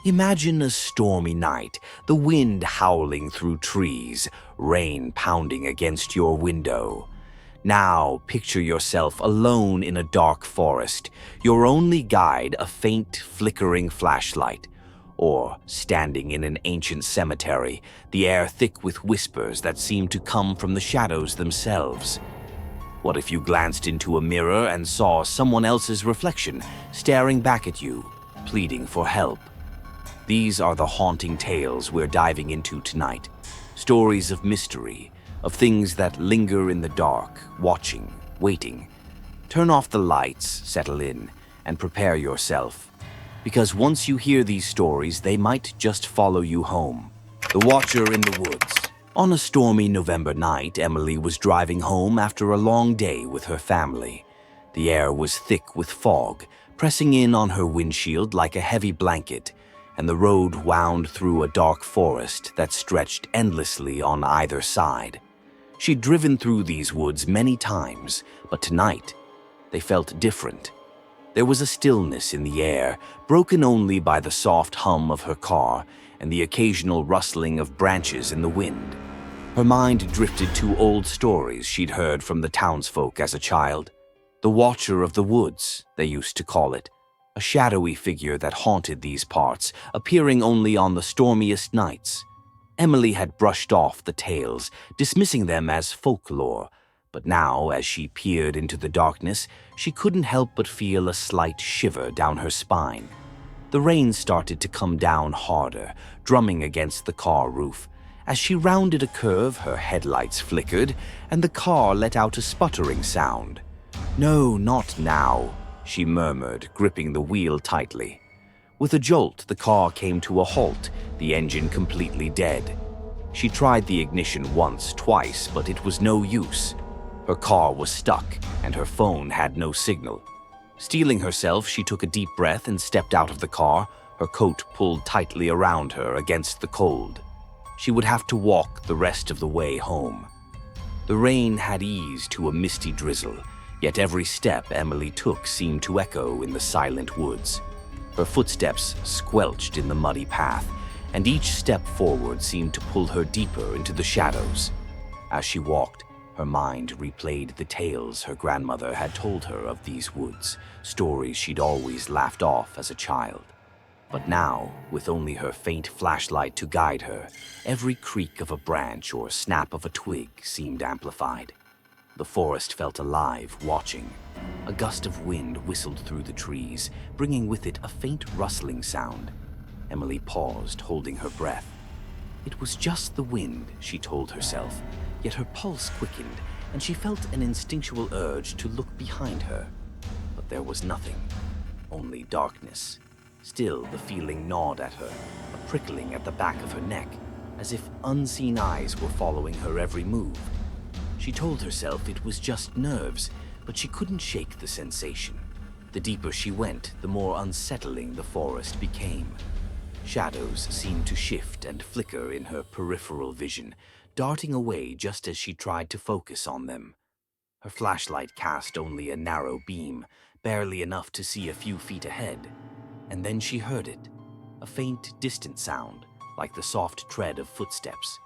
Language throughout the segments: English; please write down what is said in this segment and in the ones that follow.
Imagine a stormy night, the wind howling through trees, rain pounding against your window. Now picture yourself alone in a dark forest, your only guide a faint, flickering flashlight. Or standing in an ancient cemetery, the air thick with whispers that seem to come from the shadows themselves. What if you glanced into a mirror and saw someone else's reflection staring back at you, pleading for help? These are the haunting tales we're diving into tonight. Stories of mystery, of things that linger in the dark, watching, waiting. Turn off the lights, settle in, and prepare yourself. Because once you hear these stories, they might just follow you home. The Watcher in the Woods. On a stormy November night, Emily was driving home after a long day with her family. The air was thick with fog, pressing in on her windshield like a heavy blanket, and the road wound through a dark forest that stretched endlessly on either side. She'd driven through these woods many times, but tonight, they felt different. There was a stillness in the air, broken only by the soft hum of her car and the occasional rustling of branches in the wind. Her mind drifted to old stories she'd heard from the townsfolk as a child. The Watcher of the Woods, they used to call it. A shadowy figure that haunted these parts, appearing only on the stormiest nights. Emily had brushed off the tales, dismissing them as folklore, but now, as she peered into the darkness, she couldn't help but feel a slight shiver down her spine. The rain started to come down harder, drumming against the car roof. As she rounded a curve, her headlights flickered, and the car let out a sputtering sound. "No, not now," she murmured, gripping the wheel tightly. With a jolt, the car came to a halt, the engine completely dead. She tried the ignition once, twice, but it was no use. Her car was stuck, and her phone had no signal. Steeling herself, she took a deep breath and stepped out of the car, her coat pulled tightly around her against the cold. She would have to walk the rest of the way home. The rain had eased to a misty drizzle, yet every step Emily took seemed to echo in the silent woods. Her footsteps squelched in the muddy path, and each step forward seemed to pull her deeper into the shadows. As she walked, her mind replayed the tales her grandmother had told her of these woods, stories she'd always laughed off as a child. But now, with only her faint flashlight to guide her, every creak of a branch or snap of a twig seemed amplified. The forest felt alive, watching. A gust of wind whistled through the trees, bringing with it a faint rustling sound. Emily paused, holding her breath. It was just the wind, she told herself, yet her pulse quickened, and she felt an instinctual urge to look behind her. But there was nothing, only darkness. Still, the feeling gnawed at her, a prickling at the back of her neck, as if unseen eyes were following her every move. She told herself it was just nerves, but she couldn't shake the sensation. The deeper she went, the more unsettling the forest became. Shadows seemed to shift and flicker in her peripheral vision, darting away just as she tried to focus on them. Her flashlight cast only a narrow beam, barely enough to see a few feet ahead. And then she heard it, a faint, distant sound, like the soft tread of footsteps.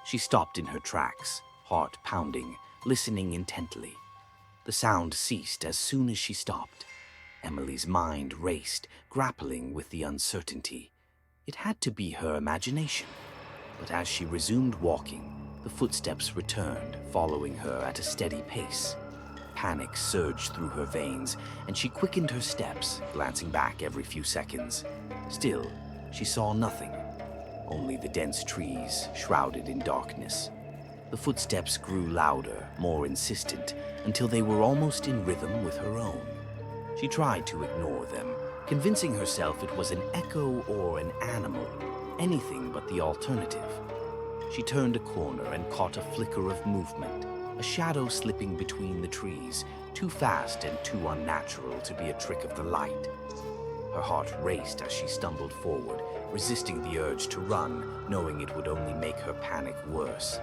She stopped in her tracks, heart pounding, listening intently. The sound ceased as soon as she stopped. Emily's mind raced, grappling with the uncertainty. It had to be her imagination. But as she resumed walking, the footsteps returned, following her at a steady pace. Panic surged through her veins, and she quickened her steps, glancing back every few seconds. Still, she saw nothing, only the dense trees shrouded in darkness. The footsteps grew louder, more insistent, until they were almost in rhythm with her own. She tried to ignore them, convincing herself it was an echo or an animal, anything but the alternative. She turned a corner and caught a flicker of movement, a shadow slipping between the trees, too fast and too unnatural to be a trick of the light. Her heart raced as she stumbled forward, resisting the urge to run, knowing it would only make her panic worse.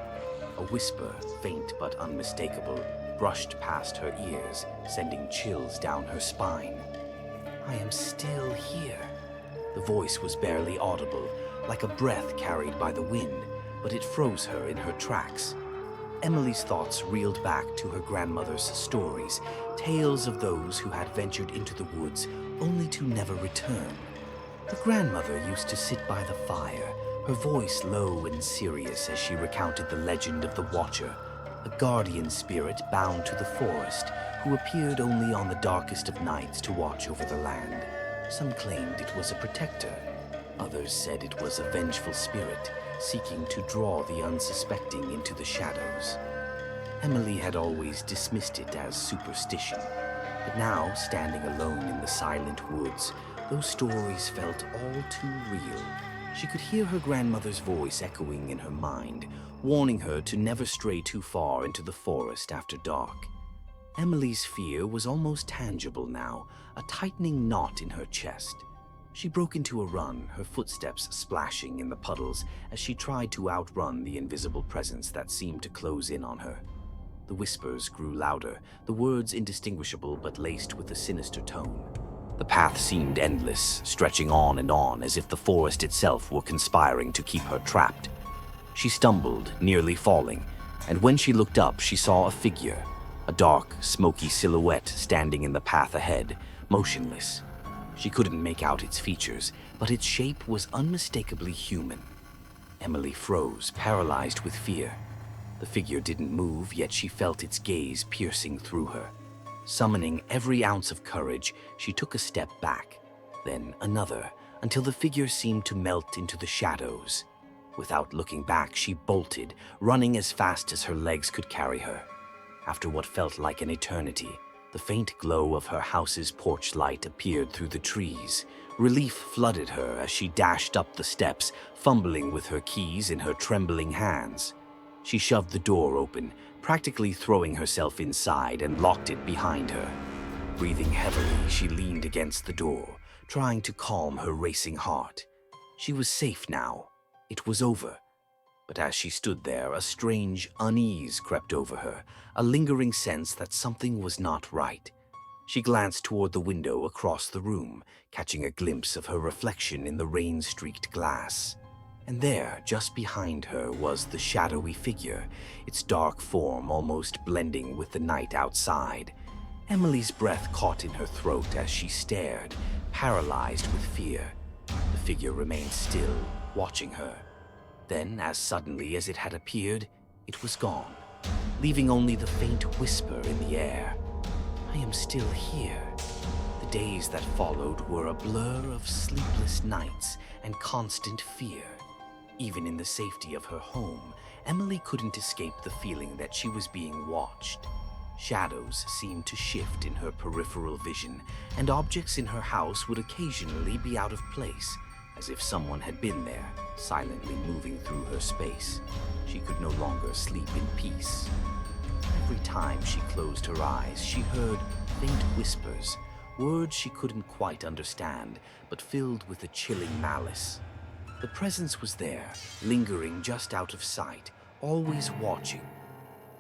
A whisper, faint but unmistakable, brushed past her ears, sending chills down her spine. "I am still here." The voice was barely audible, like a breath carried by the wind, but it froze her in her tracks. Emily's thoughts reeled back to her grandmother's stories, tales of those who had ventured into the woods only to never return. Her grandmother used to sit by the fire, her voice low and serious as she recounted the legend of the Watcher, a guardian spirit bound to the forest who appeared only on the darkest of nights to watch over the land. Some claimed it was a protector. Others said it was a vengeful spirit seeking to draw the unsuspecting into the shadows. Emily had always dismissed it as superstition, but now, standing alone in the silent woods, those stories felt all too real. She could hear her grandmother's voice echoing in her mind, warning her to never stray too far into the forest after dark. Emily's fear was almost tangible now, a tightening knot in her chest. She broke into a run, her footsteps splashing in the puddles as she tried to outrun the invisible presence that seemed to close in on her. The whispers grew louder, the words indistinguishable but laced with a sinister tone. The path seemed endless, stretching on and on as if the forest itself were conspiring to keep her trapped. She stumbled, nearly falling, and when she looked up, she saw a figure, a dark, smoky silhouette standing in the path ahead, motionless. She couldn't make out its features, but its shape was unmistakably human. Emily froze, paralyzed with fear. The figure didn't move, yet she felt its gaze piercing through her. Summoning every ounce of courage, she took a step back, then another, until the figure seemed to melt into the shadows. Without looking back, she bolted, running as fast as her legs could carry her. After what felt like an eternity, the faint glow of her house's porch light appeared through the trees. Relief flooded her as she dashed up the steps, fumbling with her keys in her trembling hands. She shoved the door open, practically throwing herself inside, and locked it behind her. Breathing heavily, she leaned against the door, trying to calm her racing heart. She was safe now. It was over. But as she stood there, a strange unease crept over her, a lingering sense that something was not right. She glanced toward the window across the room, catching a glimpse of her reflection in the rain-streaked glass. And there, just behind her, was the shadowy figure, its dark form almost blending with the night outside. Emily's breath caught in her throat as she stared, paralyzed with fear. The figure remained still, watching her. Then, as suddenly as it had appeared, it was gone, leaving only the faint whisper in the air. I am still here. The days that followed were a blur of sleepless nights and constant fear. Even in the safety of her home, Emily couldn't escape the feeling that she was being watched. Shadows seemed to shift in her peripheral vision, and objects in her house would occasionally be out of place, as if someone had been there, silently moving through her space. She could no longer sleep in peace. Every time she closed her eyes, she heard faint whispers, words she couldn't quite understand, but filled with a chilling malice. The presence was there, lingering just out of sight, always watching.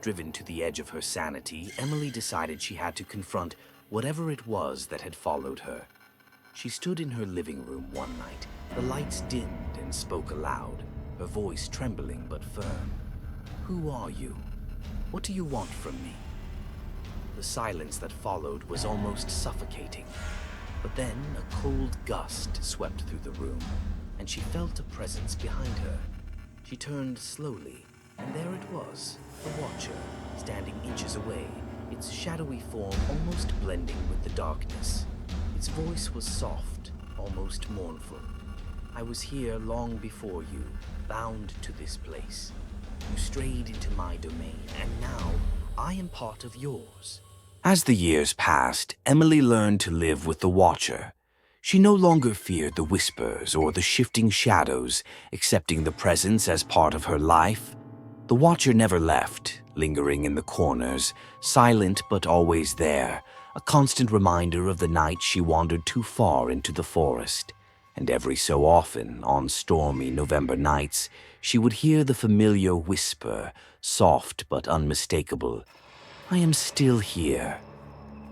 Driven to the edge of her sanity, Emily decided she had to confront whatever it was that had followed her. She stood in her living room one night, the lights dimmed, and spoke aloud, her voice trembling but firm. "Who are you? What do you want from me?" The silence that followed was almost suffocating. But then a cold gust swept through the room, and she felt a presence behind her. She turned slowly, and there it was, the Watcher, standing inches away, its shadowy form almost blending with the darkness. Its voice was soft, almost mournful. "I was here long before you, bound to this place. You strayed into my domain, and now I am part of yours." As the years passed, Emily learned to live with the Watcher. She no longer feared the whispers or the shifting shadows, accepting the presence as part of her life. The Watcher never left, lingering in the corners, silent but always there, a constant reminder of the night she wandered too far into the forest. And every so often, on stormy November nights, she would hear the familiar whisper, soft but unmistakable, "I am still here."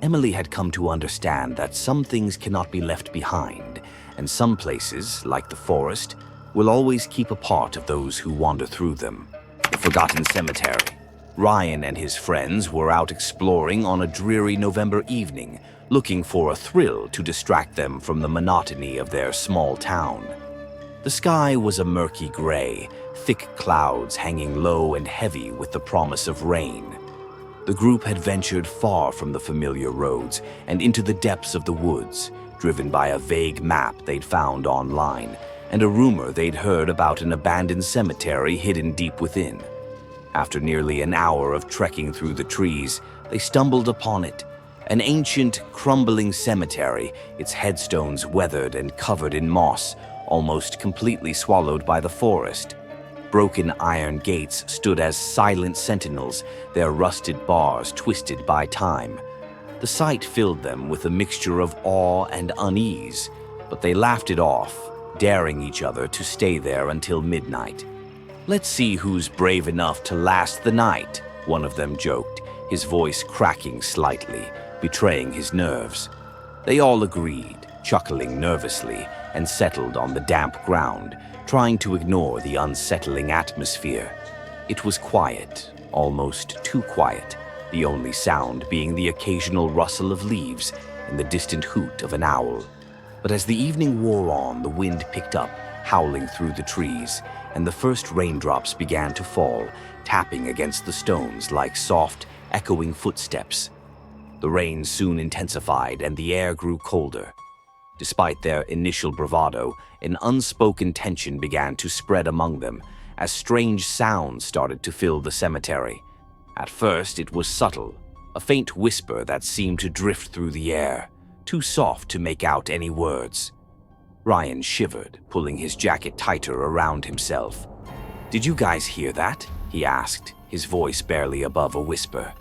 Emily had come to understand that some things cannot be left behind, and some places, like the forest, will always keep a part of those who wander through them. The Forgotten Cemetery. Ryan and his friends were out exploring on a dreary November evening, looking for a thrill to distract them from the monotony of their small town. The sky was a murky gray, thick clouds hanging low and heavy with the promise of rain. The group had ventured far from the familiar roads and into the depths of the woods, driven by a vague map they'd found online and a rumor they'd heard about an abandoned cemetery hidden deep within. After nearly an hour of trekking through the trees, they stumbled upon it, an ancient, crumbling cemetery, its headstones weathered and covered in moss, almost completely swallowed by the forest. Broken iron gates stood as silent sentinels, their rusted bars twisted by time. The sight filled them with a mixture of awe and unease, but they laughed it off, daring each other to stay there until midnight. "Let's see who's brave enough to last the night," one of them joked, his voice cracking slightly, betraying his nerves. They all agreed, chuckling nervously, and settled on the damp ground, trying to ignore the unsettling atmosphere. It was quiet, almost too quiet, the only sound being the occasional rustle of leaves and the distant hoot of an owl. But as the evening wore on, the wind picked up, howling through the trees, and the first raindrops began to fall, tapping against the stones like soft, echoing footsteps. The rain soon intensified and the air grew colder. Despite their initial bravado, an unspoken tension began to spread among them as strange sounds started to fill the cemetery. At first, it was subtle, a faint whisper that seemed to drift through the air, too soft to make out any words. Ryan shivered, pulling his jacket tighter around himself. "Did you guys hear that?" he asked, his voice barely above a whisper.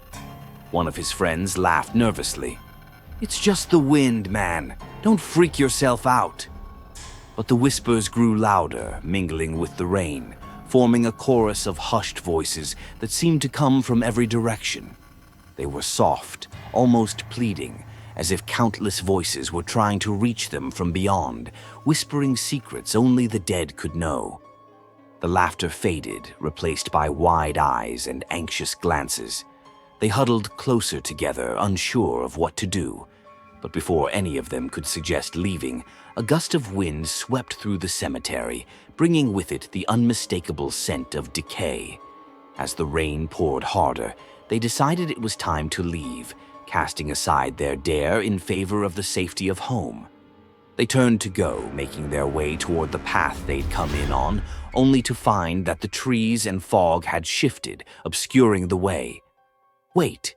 One of his friends laughed nervously. "It's just the wind, man. Don't freak yourself out." But the whispers grew louder, mingling with the rain, forming a chorus of hushed voices that seemed to come from every direction. They were soft, almost pleading, as if countless voices were trying to reach them from beyond, whispering secrets only the dead could know. The laughter faded, replaced by wide eyes and anxious glances. They huddled closer together, unsure of what to do. But before any of them could suggest leaving, a gust of wind swept through the cemetery, bringing with it the unmistakable scent of decay. As the rain poured harder, they decided it was time to leave, casting aside their dare in favor of the safety of home. They turned to go, making their way toward the path they'd come in on, only to find that the trees and fog had shifted, obscuring the way. "Wait,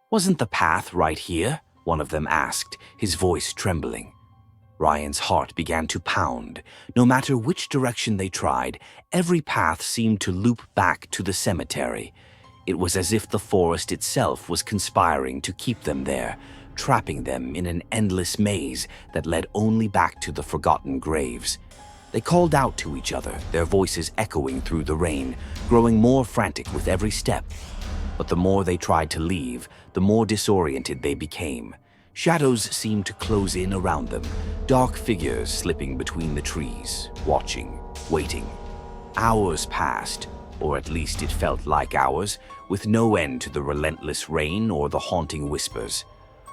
wasn't the path right here?" one of them asked, his voice trembling. Ryan's heart began to pound. No matter which direction they tried, every path seemed to loop back to the cemetery. It was as if the forest itself was conspiring to keep them there, trapping them in an endless maze that led only back to the forgotten graves. They called out to each other, their voices echoing through the rain, growing more frantic with every step. But the more they tried to leave, the more disoriented they became. Shadows seemed to close in around them, dark figures slipping between the trees, watching, waiting. Hours passed, or at least it felt like hours, with no end to the relentless rain or the haunting whispers.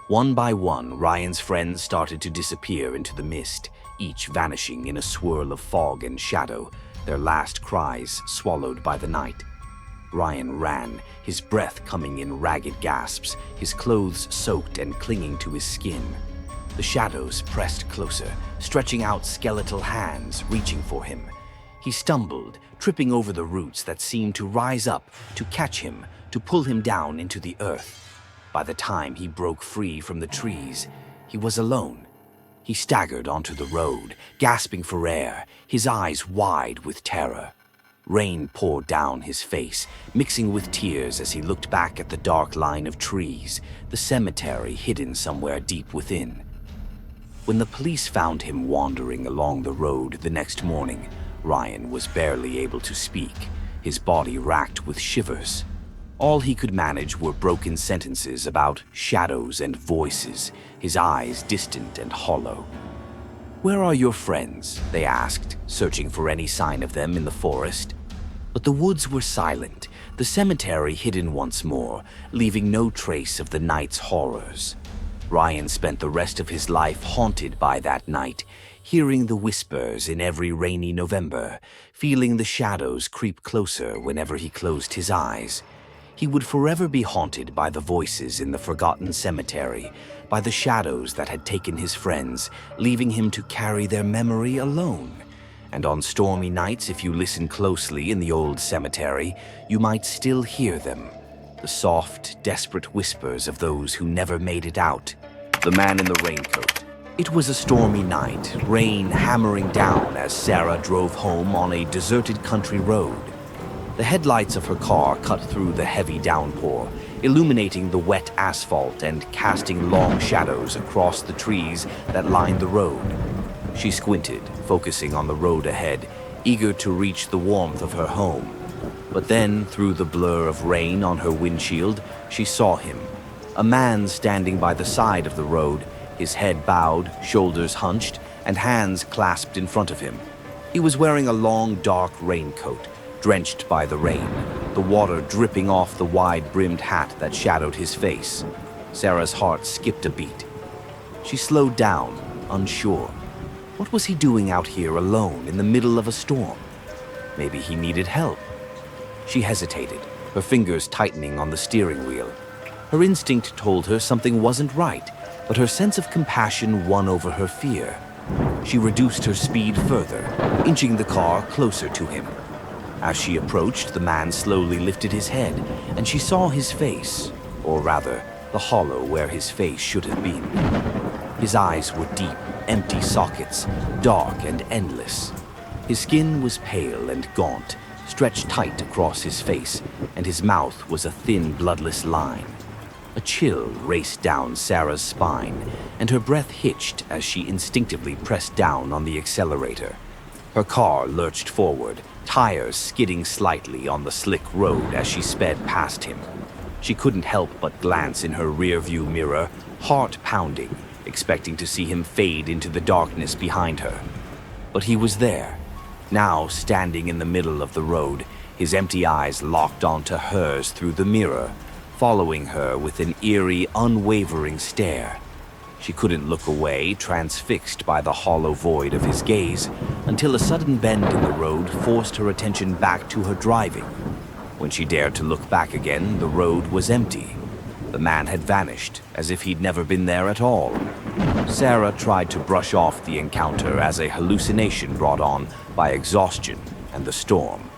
One by one, Ryan's friends started to disappear into the mist, each vanishing in a swirl of fog and shadow, their last cries swallowed by the night. Ryan ran, his breath coming in ragged gasps, his clothes soaked and clinging to his skin. The shadows pressed closer, stretching out skeletal hands, reaching for him. He stumbled, tripping over the roots that seemed to rise up, to catch him, to pull him down into the earth. By the time he broke free from the trees, he was alone. He staggered onto the road, gasping for air, his eyes wide with terror. Rain poured down his face, mixing with tears as he looked back at the dark line of trees, the cemetery hidden somewhere deep within. When the police found him wandering along the road the next morning, Ryan was barely able to speak, his body racked with shivers. All he could manage were broken sentences about shadows and voices, his eyes distant and hollow. "Where are your friends?" they asked, searching for any sign of them in the forest. But the woods were silent, the cemetery hidden once more, leaving no trace of the night's horrors. Ryan spent the rest of his life haunted by that night, hearing the whispers in every rainy November, feeling the shadows creep closer whenever he closed his eyes. He would forever be haunted by the voices in the forgotten cemetery, by the shadows that had taken his friends, leaving him to carry their memory alone. And on stormy nights, if you listen closely in the old cemetery, you might still hear them. The soft, desperate whispers of those who never made it out. The man in the raincoat. It was a stormy night, rain hammering down as Sarah drove home on a deserted country road. The headlights of her car cut through the heavy downpour, illuminating the wet asphalt and casting long shadows across the trees that lined the road. She squinted, focusing on the road ahead, eager to reach the warmth of her home. But then, through the blur of rain on her windshield, she saw him. A man standing by the side of the road, his head bowed, shoulders hunched, and hands clasped in front of him. He was wearing a long, dark raincoat, drenched by the rain, the water dripping off the wide-brimmed hat that shadowed his face. Sarah's heart skipped a beat. She slowed down, unsure. What was he doing out here alone in the middle of a storm? Maybe he needed help. She hesitated, her fingers tightening on the steering wheel. Her instinct told her something wasn't right, but her sense of compassion won over her fear. She reduced her speed further, inching the car closer to him. As she approached, the man slowly lifted his head, and she saw his face, or rather, the hollow where his face should have been. His eyes were deep, empty sockets, dark and endless. His skin was pale and gaunt, stretched tight across his face, and his mouth was a thin, bloodless line. A chill raced down Sarah's spine, and her breath hitched as she instinctively pressed down on the accelerator. Her car lurched forward, tires skidding slightly on the slick road as she sped past him. She couldn't help but glance in her rearview mirror, heart pounding, expecting to see him fade into the darkness behind her. But he was there, now standing in the middle of the road, his empty eyes locked onto hers through the mirror, following her with an eerie, unwavering stare. She couldn't look away, transfixed by the hollow void of his gaze, until a sudden bend in the road forced her attention back to her driving. When she dared to look back again, the road was empty. The man had vanished, as if he'd never been there at all. Sarah tried to brush off the encounter as a hallucination brought on by exhaustion and the storm.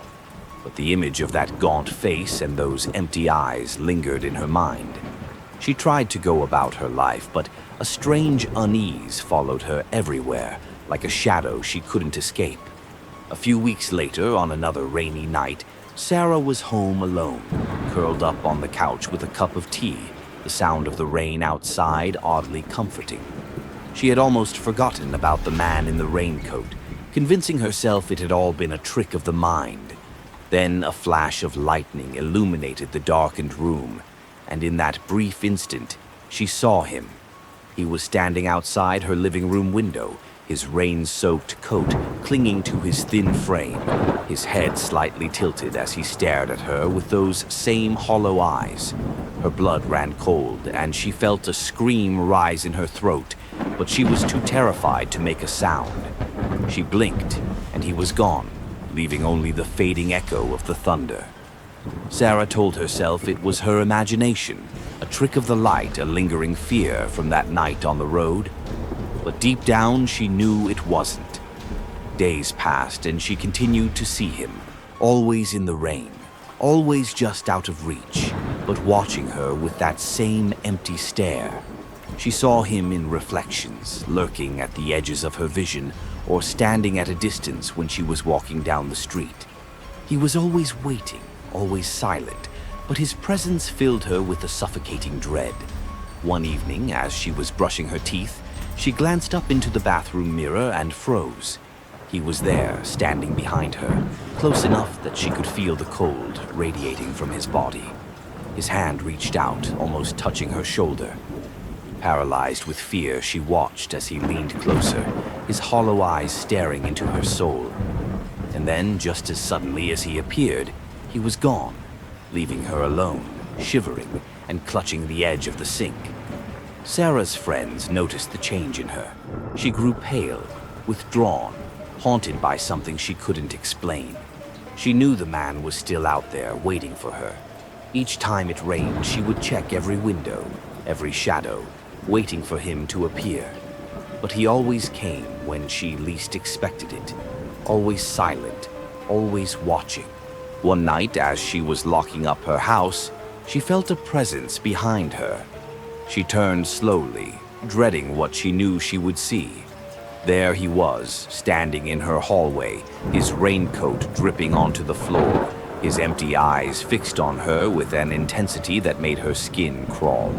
But the image of that gaunt face and those empty eyes lingered in her mind. She tried to go about her life, but a strange unease followed her everywhere, like a shadow she couldn't escape. A few weeks later, on another rainy night, Sarah was home alone, curled up on the couch with a cup of tea, the sound of the rain outside oddly comforting. She had almost forgotten about the man in the raincoat, convincing herself it had all been a trick of the mind. Then a flash of lightning illuminated the darkened room, and in that brief instant, she saw him. He was standing outside her living room window, his rain-soaked coat clinging to his thin frame, his head slightly tilted as he stared at her with those same hollow eyes. Her blood ran cold, and she felt a scream rise in her throat, but she was too terrified to make a sound. She blinked, and he was gone, leaving only the fading echo of the thunder. Sarah told herself it was her imagination, a trick of the light, a lingering fear from that night on the road. But deep down, she knew it wasn't. Days passed, and she continued to see him, always in the rain, always just out of reach, but watching her with that same empty stare. She saw him in reflections, lurking at the edges of her vision, or standing at a distance when she was walking down the street. He was always waiting, always silent, but his presence filled her with a suffocating dread. One evening, as she was brushing her teeth, she glanced up into the bathroom mirror and froze. He was there, standing behind her, close enough that she could feel the cold radiating from his body. His hand reached out, almost touching her shoulder. Paralyzed with fear, she watched as he leaned closer, his hollow eyes staring into her soul. And then, just as suddenly as he appeared, he was gone, leaving her alone, shivering and clutching the edge of the sink. Sarah's friends noticed the change in her. She grew pale, withdrawn, haunted by something she couldn't explain. She knew the man was still out there, waiting for her. Each time it rained, she would check every window, every shadow, waiting for him to appear. But he always came when she least expected it, always silent, always watching. One night, as she was locking up her house, she felt a presence behind her. She turned slowly, dreading what she knew she would see. There he was, standing in her hallway, his raincoat dripping onto the floor, his empty eyes fixed on her with an intensity that made her skin crawl.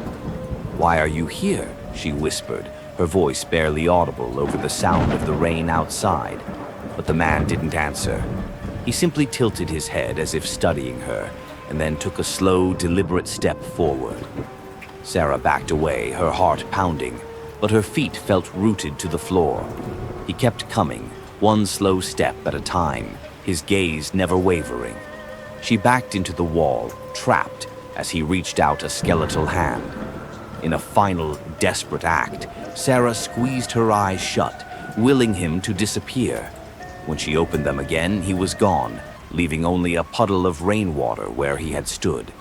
"Why are you here?" she whispered, her voice barely audible over the sound of the rain outside. But the man didn't answer. He simply tilted his head as if studying her, and then took a slow, deliberate step forward. Sarah backed away, her heart pounding, but her feet felt rooted to the floor. He kept coming, one slow step at a time, his gaze never wavering. She backed into the wall, trapped, as he reached out a skeletal hand. In a final, desperate act, Sarah squeezed her eyes shut, willing him to disappear. When she opened them again, he was gone, leaving only a puddle of rainwater where he had stood.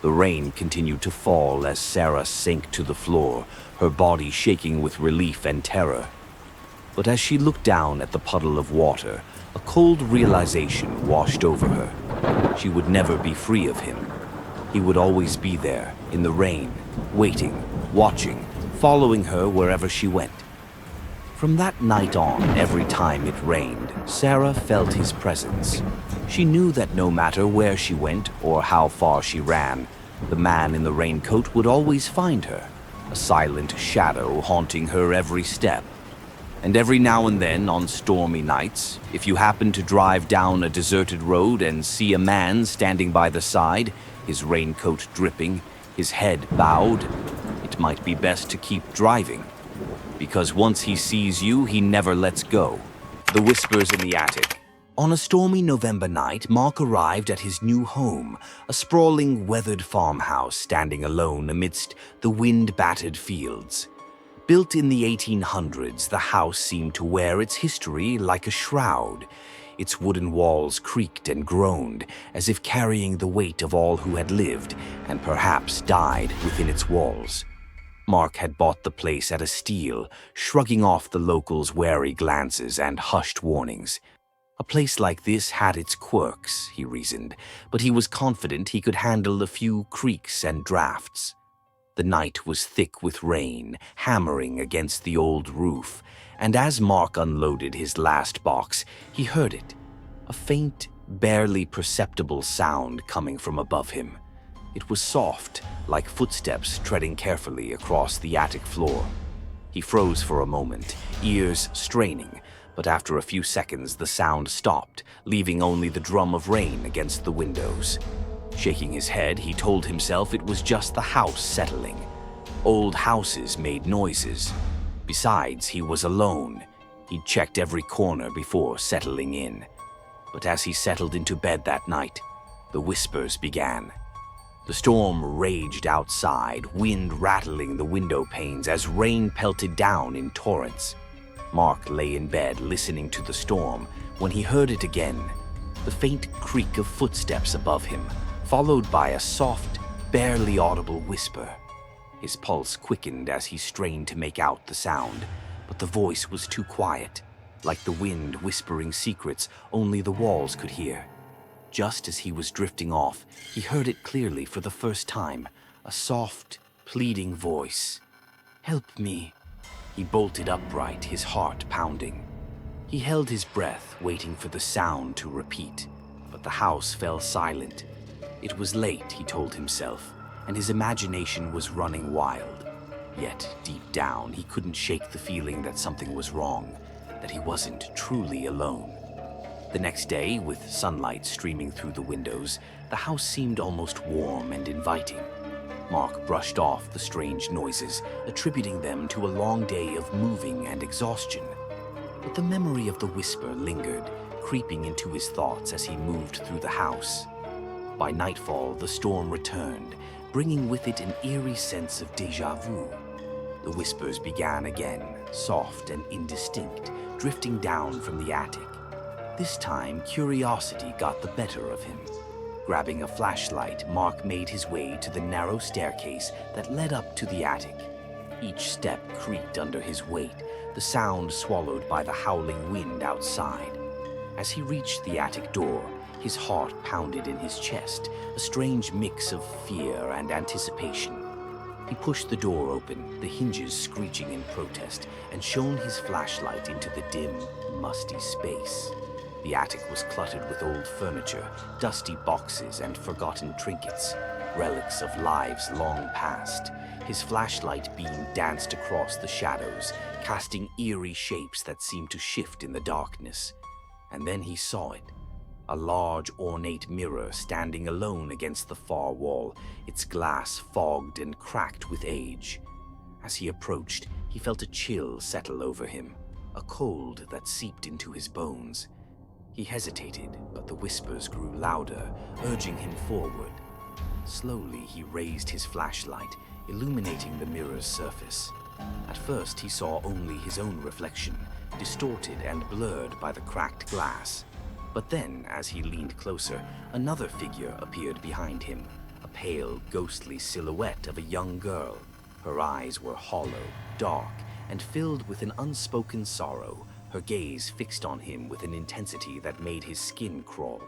The rain continued to fall as Sarah sank to the floor, her body shaking with relief and terror. But as she looked down at the puddle of water, a cold realization washed over her. She would never be free of him. He would always be there, in the rain, waiting, watching, following her wherever she went. From that night on, every time it rained, Sarah felt his presence. She knew that no matter where she went or how far she ran, the man in the raincoat would always find her, a silent shadow haunting her every step. And every now and then, on stormy nights, if you happened to drive down a deserted road and see a man standing by the side, his raincoat dripping, his head bowed, it might be best to keep driving. Because once he sees you, he never lets go. The whispers in the attic. On a stormy November night, Mark arrived at his new home, a sprawling, weathered farmhouse standing alone amidst the wind-battered fields. Built in the 1800s, the house seemed to wear its history like a shroud. Its wooden walls creaked and groaned, as if carrying the weight of all who had lived and perhaps died within its walls. Mark had bought the place at a steal, shrugging off the locals' wary glances and hushed warnings. A place like this had its quirks, he reasoned, but he was confident he could handle a few creaks and drafts. The night was thick with rain, hammering against the old roof, and as Mark unloaded his last box, he heard it, a faint, barely perceptible sound coming from above him. It was soft, like footsteps treading carefully across the attic floor. He froze for a moment, ears straining, but after a few seconds the sound stopped, leaving only the drum of rain against the windows. Shaking his head, he told himself it was just the house settling. Old houses made noises. Besides, he was alone. He'd checked every corner before settling in. But as he settled into bed that night, the whispers began. The storm raged outside, wind rattling the window panes as rain pelted down in torrents. Mark lay in bed listening to the storm when he heard it again, the faint creak of footsteps above him, followed by a soft, barely audible whisper. His pulse quickened as he strained to make out the sound, but the voice was too quiet, like the wind whispering secrets only the walls could hear. Just as he was drifting off, he heard it clearly for the first time, a soft, pleading voice. "Help me." He bolted upright, his heart pounding. He held his breath, waiting for the sound to repeat, but the house fell silent. It was late, he told himself, and his imagination was running wild. Yet, deep down, he couldn't shake the feeling that something was wrong, that he wasn't truly alone. The next day, with sunlight streaming through the windows, the house seemed almost warm and inviting. Mark brushed off the strange noises, attributing them to a long day of moving and exhaustion. But the memory of the whisper lingered, creeping into his thoughts as he moved through the house. By nightfall, the storm returned, bringing with it an eerie sense of déjà vu. The whispers began again, soft and indistinct, drifting down from the attic. This time, curiosity got the better of him. Grabbing a flashlight, Mark made his way to the narrow staircase that led up to the attic. Each step creaked under his weight, the sound swallowed by the howling wind outside. As he reached the attic door, his heart pounded in his chest, a strange mix of fear and anticipation. He pushed the door open, the hinges screeching in protest, and shone his flashlight into the dim, musty space. The attic was cluttered with old furniture, dusty boxes, and forgotten trinkets, relics of lives long past. His flashlight beam danced across the shadows, casting eerie shapes that seemed to shift in the darkness. And then he saw it. A large, ornate mirror standing alone against the far wall, its glass fogged and cracked with age. As he approached, he felt a chill settle over him, a cold that seeped into his bones. He hesitated, but the whispers grew louder, urging him forward. Slowly, he raised his flashlight, illuminating the mirror's surface. At first, he saw only his own reflection, distorted and blurred by the cracked glass. But then, as he leaned closer, another figure appeared behind him, a pale, ghostly silhouette of a young girl. Her eyes were hollow, dark, and filled with an unspoken sorrow, her gaze fixed on him with an intensity that made his skin crawl.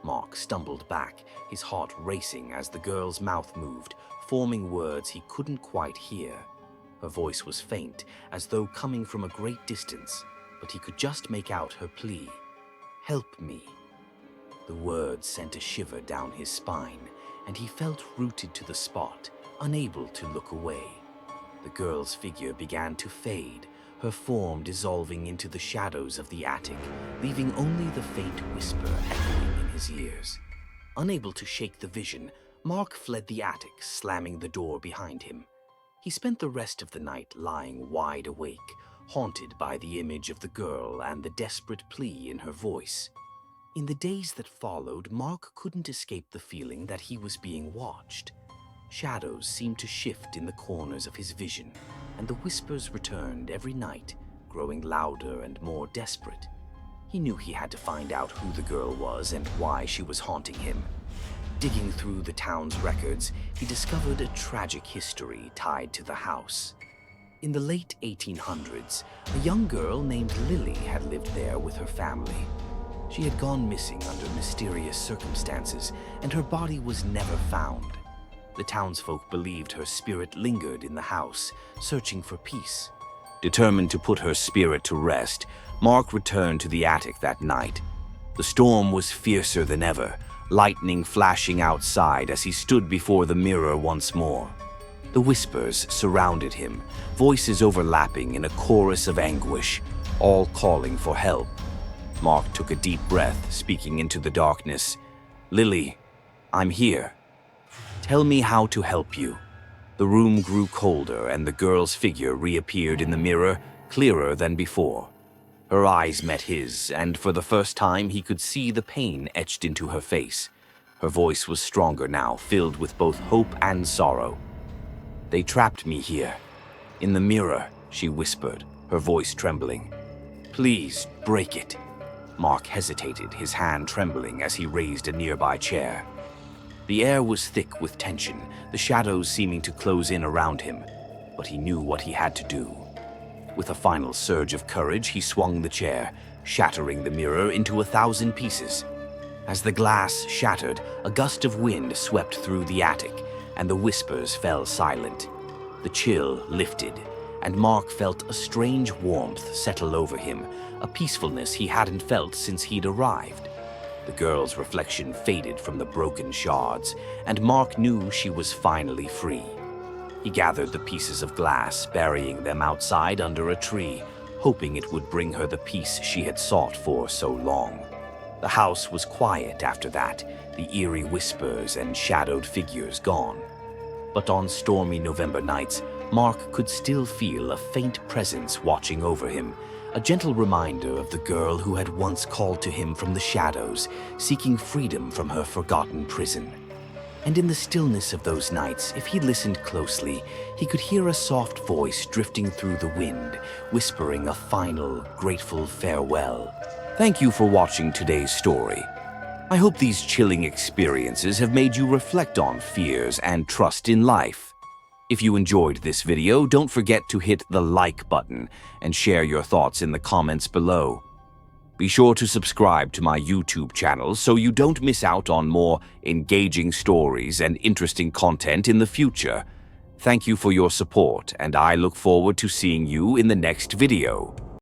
Mark stumbled back, his heart racing as the girl's mouth moved, forming words he couldn't quite hear. Her voice was faint, as though coming from a great distance, but he could just make out her plea. "Help me." The words sent a shiver down his spine, and he felt rooted to the spot, unable to look away. The girl's figure began to fade, her form dissolving into the shadows of the attic, leaving only the faint whisper echoing in his ears. Unable to shake the vision, Mark fled the attic, slamming the door behind him. He spent the rest of the night lying wide awake, haunted by the image of the girl and the desperate plea in her voice. In the days that followed, Mark couldn't escape the feeling that he was being watched. Shadows seemed to shift in the corners of his vision, and the whispers returned every night, growing louder and more desperate. He knew he had to find out who the girl was and why she was haunting him. Digging through the town's records, he discovered a tragic history tied to the house. In the late 1800s, a young girl named Lily had lived there with her family. She had gone missing under mysterious circumstances, and her body was never found. The townsfolk believed her spirit lingered in the house, searching for peace. Determined to put her spirit to rest, Mark returned to the attic that night. The storm was fiercer than ever, lightning flashing outside as he stood before the mirror once more. The whispers surrounded him, voices overlapping in a chorus of anguish, all calling for help. Mark took a deep breath, speaking into the darkness. "Lily, I'm here. Tell me how to help you." The room grew colder, and the girl's figure reappeared in the mirror, clearer than before. Her eyes met his, and for the first time he could see the pain etched into her face. Her voice was stronger now, filled with both hope and sorrow. "They trapped me here. In the mirror," she whispered, her voice trembling. "Please, break it." Mark hesitated, his hand trembling as he raised a nearby chair. The air was thick with tension, the shadows seeming to close in around him, but he knew what he had to do. With a final surge of courage, he swung the chair, shattering the mirror into 1,000 pieces. As the glass shattered, a gust of wind swept through the attic, and the whispers fell silent. The chill lifted, and Mark felt a strange warmth settle over him, a peacefulness he hadn't felt since he'd arrived. The girl's reflection faded from the broken shards, and Mark knew she was finally free. He gathered the pieces of glass, burying them outside under a tree, hoping it would bring her the peace she had sought for so long. The house was quiet after that, the eerie whispers and shadowed figures gone. But on stormy November nights, Mark could still feel a faint presence watching over him, a gentle reminder of the girl who had once called to him from the shadows, seeking freedom from her forgotten prison. And in the stillness of those nights, if he listened closely, he could hear a soft voice drifting through the wind, whispering a final, grateful farewell. Thank you for watching today's story. I hope these chilling experiences have made you reflect on fears and trust in life. If you enjoyed this video, don't forget to hit the like button and share your thoughts in the comments below. Be sure to subscribe to my YouTube channel so you don't miss out on more engaging stories and interesting content in the future. Thank you for your support, and I look forward to seeing you in the next video.